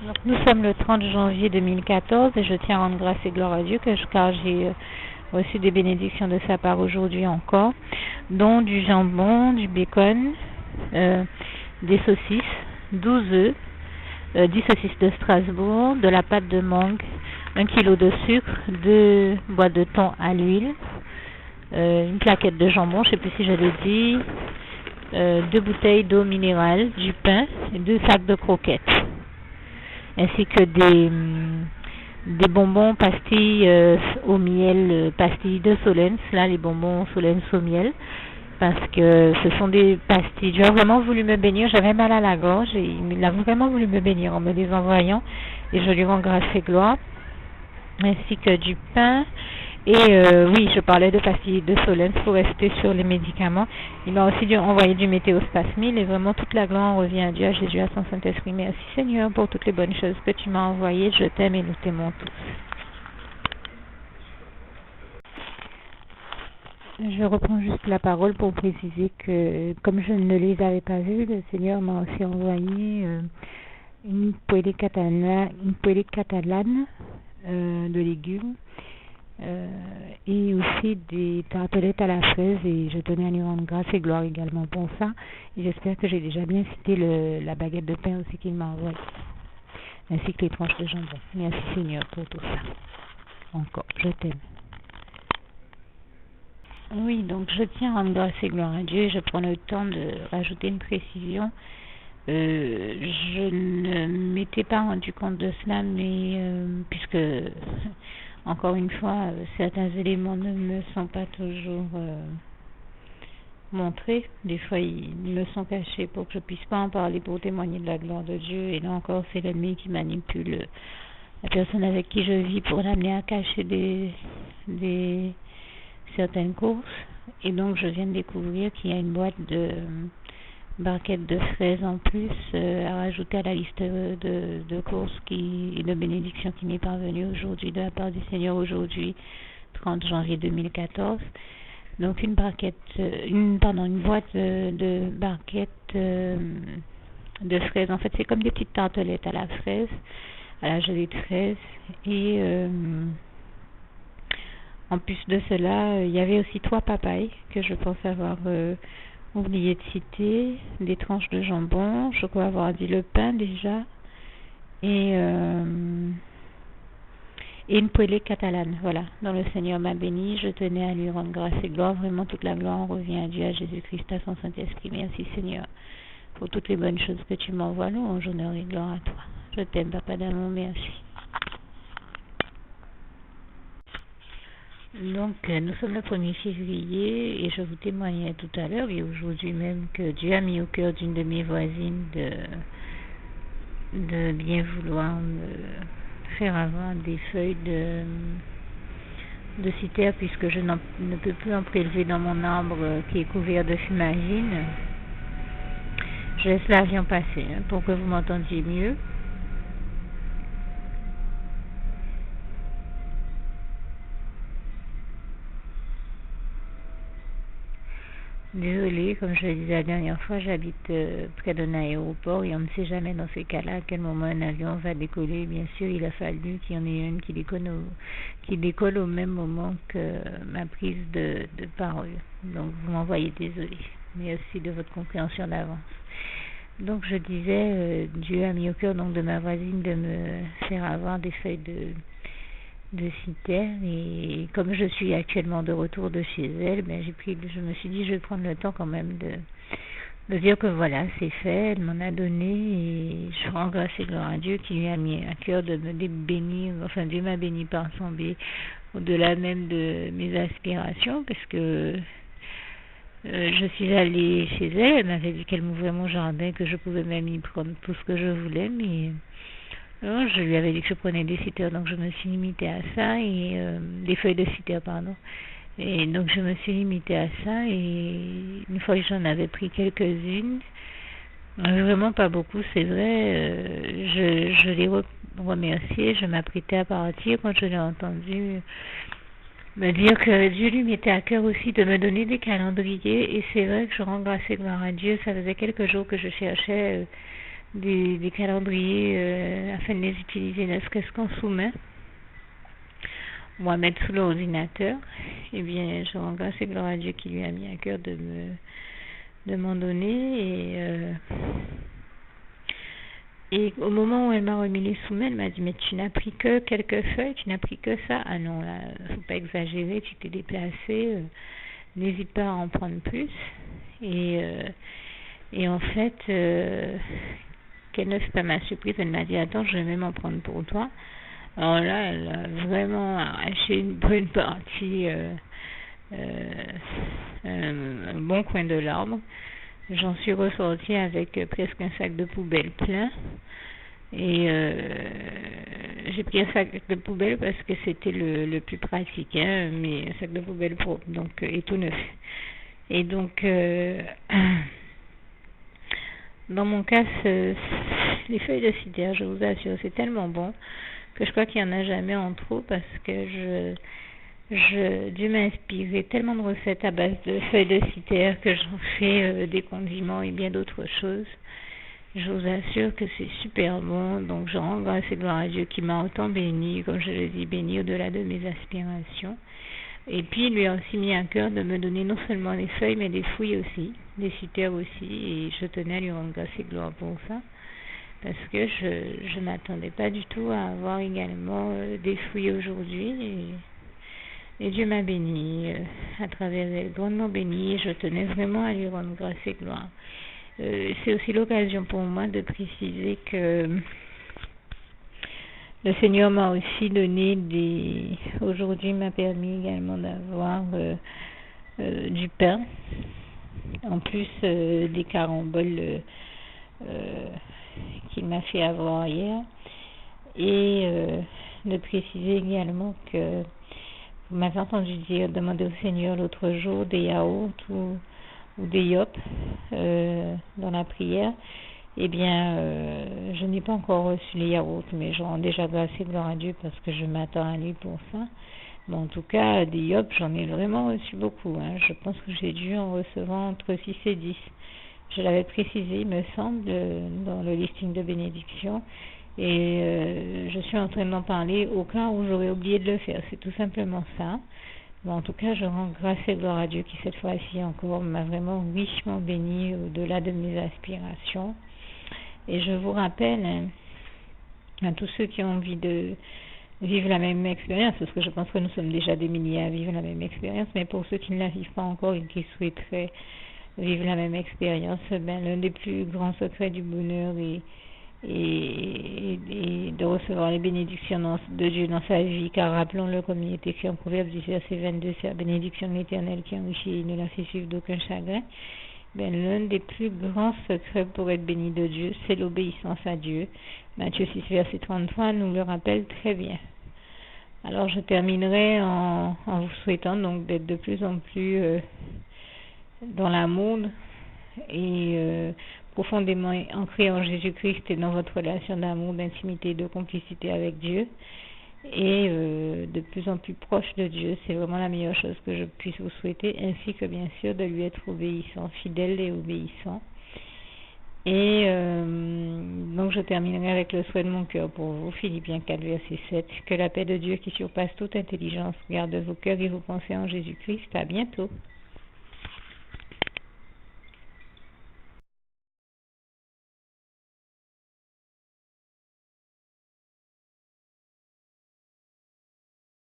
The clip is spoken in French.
Donc, nous sommes le 30 janvier 2014 et je tiens à rendre grâce et gloire à Dieu car j'ai reçu des bénédictions de sa part aujourd'hui encore, dont du jambon, du bacon, des saucisses, 12 œufs, 10 saucisses de Strasbourg, de la pâte de mangue, 1 kg de sucre, 2 boîtes de thon à l'huile, une plaquette de jambon, je ne sais plus si je l'ai dit, 2 bouteilles d'eau minérale, du pain et 2 sacs de croquettes, ainsi que des bonbons pastilles au miel, pastilles de Solens, là les bonbons Solens au miel, parce que ce sont des pastilles. Dieu a vraiment voulu me bénir, j'avais mal à la gorge et il a vraiment voulu me bénir en me les envoyant et je lui rends grâce et gloire, ainsi que du pain. Et oui, je parlais de pastilles de Solens pour rester sur les médicaments. Il m'a aussi envoyé du météospasmil et vraiment toute la gloire revient à Dieu, à Jésus, à son Saint-Esprit. Merci Seigneur pour toutes les bonnes choses que tu m'as envoyées. Je t'aime et nous t'aimons tous. Je reprends juste la parole pour préciser que comme je ne les avais pas vus, le Seigneur m'a aussi envoyé une poêlée catalane de légumes. Et aussi des tartelettes à la fraise et je tenais à lui rendre grâce et gloire également pour ça et j'espère que j'ai déjà bien cité la baguette de pain aussi qu'il m'a envoyé ainsi que les tranches de jambon. Merci Seigneur pour tout ça encore, je t'aime. Oui, donc je tiens à rendre grâce et gloire à Dieu. Je prends le temps de rajouter une précision. Je ne m'étais pas rendu compte de cela, mais puisque encore une fois, certains éléments ne me sont pas toujours montrés. Des fois, ils me sont cachés pour que je puisse pas en parler, pour témoigner de la gloire de Dieu. Et là encore, c'est l'ennemi qui manipule la personne avec qui je vis pour l'amener à cacher certaines courses. Et donc, je viens de découvrir qu'il y a une boîte de barquettes de fraises en plus à rajouter à la liste de courses et de bénédictions qui m'est parvenue aujourd'hui de la part du Seigneur aujourd'hui 30 janvier 2014. Donc une boîte de barquettes de fraises. En fait, c'est comme des petites tartelettes à la fraise, à la gelée de fraises. Et en plus de cela, il y avait aussi 3 papayes que je pense avoir oublié de citer, des tranches de jambon, je crois avoir dit le pain déjà, et une poêlée catalane, voilà, dont le Seigneur m'a béni. Je tenais à lui rendre grâce et gloire, vraiment toute la gloire revient à Dieu, à Jésus-Christ, à son Saint-Esprit. Merci Seigneur pour toutes les bonnes choses que tu m'envoies, louange, honneur et gloire à toi. Je t'aime Papa d'amour, merci. Donc, nous sommes le 1er février et je vous témoignais tout à l'heure et aujourd'hui même que Dieu a mis au cœur d'une de mes voisines de bien vouloir me faire avoir des feuilles de cythère puisque je ne peux plus en prélever dans mon arbre qui est couvert de fumagine. Je laisse l'avion passer pour que vous m'entendiez mieux. Désolée, comme je le disais la dernière fois, j'habite près d'un aéroport et on ne sait jamais dans ces cas-là à quel moment un avion va décoller. Bien sûr, il a fallu qu'il y en ait une qui décolle au même moment que ma prise de parole. Donc, vous m'envoyez désolée. Merci de votre compréhension d'avance. Donc, je disais, Dieu a mis au cœur donc, de ma voisine de me faire avoir des feuilles de cythère et comme je suis actuellement de retour de chez elle, je me suis dit je vais prendre le temps quand même de dire que voilà, c'est fait, elle m'en a donné et je rends grâce et gloire à Dieu qui lui a mis à cœur de me bénir, enfin Dieu m'a béni par son biais au-delà même de mes aspirations parce que je suis allée chez elle, elle m'avait dit qu'elle m'ouvrait mon jardin, que je pouvais même y prendre tout ce que je voulais, mais je lui avais dit que je prenais des cythères, donc je me suis limitée à ça, et des feuilles de cythère, pardon. Et donc je me suis limitée à ça, et une fois que j'en avais pris quelques-unes, vraiment pas beaucoup, c'est vrai, je l'ai remercié, je m'apprêtais à partir quand je l'ai entendu me dire que Dieu lui mettait à cœur aussi de me donner des calendriers, et c'est vrai que je rends grâce et gloire à Dieu. Ça faisait quelques jours que je cherchais des calendriers afin de les utiliser ne serait-ce qu'en sous-main ou à mettre sous l'ordinateur. Eh bien, je rends grâce et gloire à Dieu qui lui a mis à cœur de m'en donner. Et au moment où elle m'a remis les sous-mains, elle m'a dit, mais tu n'as pris que quelques feuilles, tu n'as pris que ça. Ah non, là, faut pas exagérer, tu t'es déplacé, n'hésite pas à en prendre plus. Et en fait, quelle ne fut pas ma surprise, elle m'a dit, attends, je vais même en prendre pour toi. Alors là, elle a vraiment arraché une bonne partie, un bon coin de l'arbre. J'en suis ressortie avec presque un sac de poubelle plein. Et j'ai pris un sac de poubelle parce que c'était le plus pratique, hein, mais un sac de poubelle propre, donc, et tout neuf. Et donc, dans mon cas, les feuilles de cidre, je vous assure, c'est tellement bon que je crois qu'il n'y en a jamais en trop parce que Dieu m'a inspiré tellement de recettes à base de feuilles de cidre que j'en fais des condiments et bien d'autres choses. Je vous assure que c'est super bon, donc je rends grâce et gloire à Dieu qui m'a autant béni, comme je le dis, béni au-delà de mes aspirations. Et puis il lui a aussi mis à cœur de me donner non seulement les feuilles, mais des fouilles aussi, des cidres aussi, et je tenais à lui rendre grâce et gloire pour ça, parce que je m'attendais pas du tout à avoir également des fouilles aujourd'hui, et Dieu m'a béni à travers elle, grandement béni, et je tenais vraiment à lui rendre grâce et gloire. C'est aussi l'occasion pour moi de préciser que le Seigneur m'a aussi donné aujourd'hui m'a permis également d'avoir du pain, en plus des caramboles qu'il m'a fait avoir hier, et de préciser également que vous m'avez entendu demander au Seigneur l'autre jour des yaourts ou des yop dans la prière. Eh bien, je n'ai pas encore reçu les yaourts, mais je rends déjà grâce et gloire à Dieu parce que je m'attends à lui pour ça. Mais en tout cas, des yop, j'en ai vraiment reçu beaucoup. Hein. Je pense que j'ai dû en recevoir entre 6 et 10. Je l'avais précisé, il me semble, dans le listing de bénédiction. Et je suis en train d'en parler au cas où j'aurais oublié de le faire. C'est tout simplement ça. Bon, en tout cas, je rends grâce et gloire à Dieu qui, cette fois-ci encore, m'a vraiment richement béni au-delà de mes aspirations. Et je vous rappelle, à tous ceux qui ont envie de vivre la même expérience, parce que je pense que nous sommes déjà des milliers à vivre la même expérience, mais pour ceux qui ne la vivent pas encore et qui souhaiteraient vivre la même expérience, ben, l'un des plus grands secrets du bonheur est de recevoir les bénédictions de Dieu dans sa vie, car rappelons-le, comme il est écrit en Proverbe 10, verset 22, c'est la bénédiction de l'Éternel qui enrichit et ne la fait suivre d'aucun chagrin. Ben, l'un des plus grands secrets pour être béni de Dieu, c'est l'obéissance à Dieu. Matthieu 6, verset 33 nous le rappelle très bien. Alors je terminerai en vous souhaitant donc d'être de plus en plus dans l'amour et profondément ancré en Jésus-Christ et dans votre relation d'amour, d'intimité, de complicité avec Dieu, et de plus en plus proche de Dieu. C'est vraiment la meilleure chose que je puisse vous souhaiter, ainsi que bien sûr de lui être obéissant, fidèle et obéissant. Et donc je terminerai avec le souhait de mon cœur pour vous, Philippiens 4, verset 7, que la paix de Dieu qui surpasse toute intelligence garde vos cœurs et vos pensées en Jésus-Christ. À bientôt.